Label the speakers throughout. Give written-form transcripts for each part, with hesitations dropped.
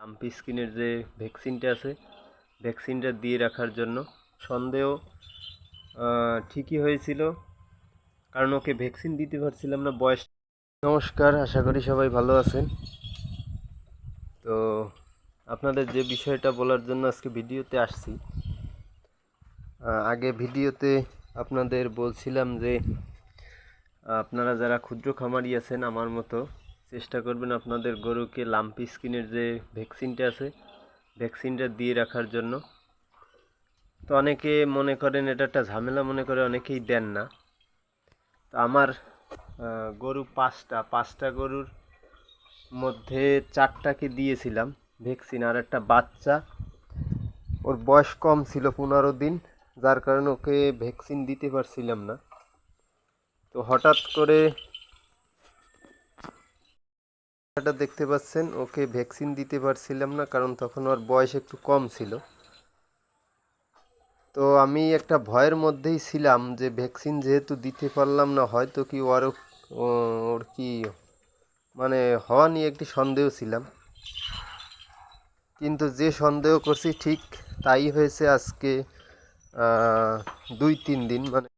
Speaker 1: Lumpy স্কিনের যে ভ্যাকসিনটা আছে, ভ্যাকসিনটা দিয়ে রাখার জন্য। সন্দেহ ঠিকই হয়েছিল, কারণ ওকে ভ্যাকসিন দিতে পারছিলাম না বয়স। নমস্কার, আশা করি সবাই ভালো আছেন। তো আপনাদের যে বিষয়টা বলার জন্য আজকে ভিডিওতে আসছি, আগে ভিডিওতে আপনাদের বলছিলাম যে আপনারা যারা ক্ষুদ্র খামারি আছেন আমার মতো, চেষ্টা করবেন আপনাদের গরুকে লাম্পি স্কিনের যে ভ্যাকসিনটা আছে, ভ্যাকসিনটা দিয়ে রাখার জন্য। তো অনেকে মনে করেন এটা একটা ঝামেলা মনে করে অনেকেই দেন না। তো আমার গরু পাঁচটা গরুর মধ্যে 4টাকে দিয়েছিলাম ভ্যাকসিন, আর একটা বাচ্চা, ওর বয়স কম ছিল 15 দিন, যার কারণে ওকে ভ্যাকসিন দিতে পারছিলাম না। তো হঠাৎ করে এটা দেখতে পাচ্ছেন, ওকে ভ্যাকসিন দিতে পারছিলাম না কারণ তখন ওর বয়স একটু কম ছিল। তো আমি একটা ভয়ের মধ্যেই ছিলাম যে ভ্যাকসিন যেহেতু দিতে পারলাম না, হয়তো কি ওর কি মানে হওয়া নিয়ে একটি সন্দেহ ছিলাম। কিন্তু যে সন্দেহ করছি ঠিক তাই হয়েছে। আজকে 2-3 দিন, মানে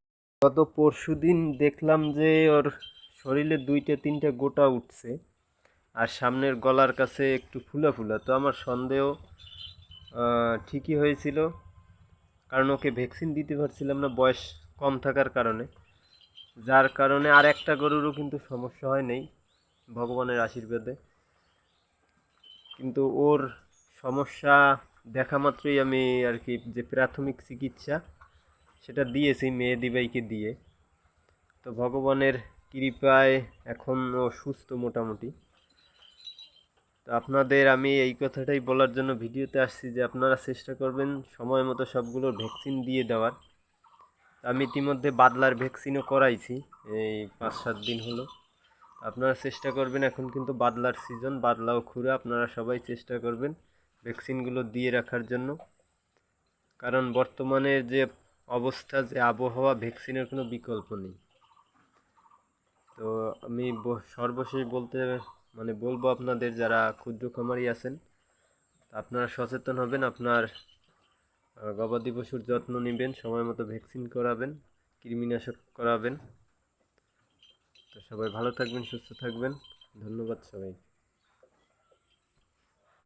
Speaker 1: গত পরশুদিন দেখলাম যে ওর শরীরে 2-3টা গোটা উঠছে, আর সামনের গলার কাছে একটু ফুলা ফুলা। তো আমার সন্দেহ ঠিকই হয়েছিল, কারণ ওকে ভ্যাকসিন দিতে পারছিলাম না বয়স কম থাকার কারণে। যার কারণে আর একটা গরুরও কিন্তু সমস্যা হয় নেই ভগবানের আশীর্বাদে। কিন্তু ওর সমস্যা দেখা মাত্রই আমি আর কি যে প্রাথমিক চিকিৎসা সেটা দিয়েছি মেহেদি ভাইকে দিয়ে। তো ভগবানের কৃপায় এখন ও সুস্থ মোটামুটি। তো আপনাদের আমি এই কথাটাই বলার জন্য ভিডিওতে আসছি যে আপনারা চেষ্টা করবেন সময় মতো সবগুলো ভ্যাকসিন দিয়ে দেওয়ার। আমি ইতিমধ্যে বাদলার ভ্যাকসিনও করাইছি, এই 5-7 দিন হলো। আপনারা চেষ্টা করবেন, এখন কিন্তু বাদলার সিজন, বাদলা ও খুরা, আপনারা সবাই চেষ্টা করবেন ভ্যাকসিনগুলো দিয়ে রাখার জন্য। কারণ বর্তমানে যে অবস্থা, যে আবহাওয়া, ভ্যাকসিনের কোনো বিকল্প নেই। তো আমি সর্বশেষ বলবো আপনাদের যারা ক্ষুদ্র খামারি আছেন, আপনারা সচেতন হবেন, আপনার গবাদি পশুর যত্ন নেবেন, সময় মতো ভ্যাকসিন করাবেন, কৃমিনাশক করাবেন। তো সবাই ভালো থাকবেন, সুস্থ থাকবেন। ধন্যবাদ সবাই।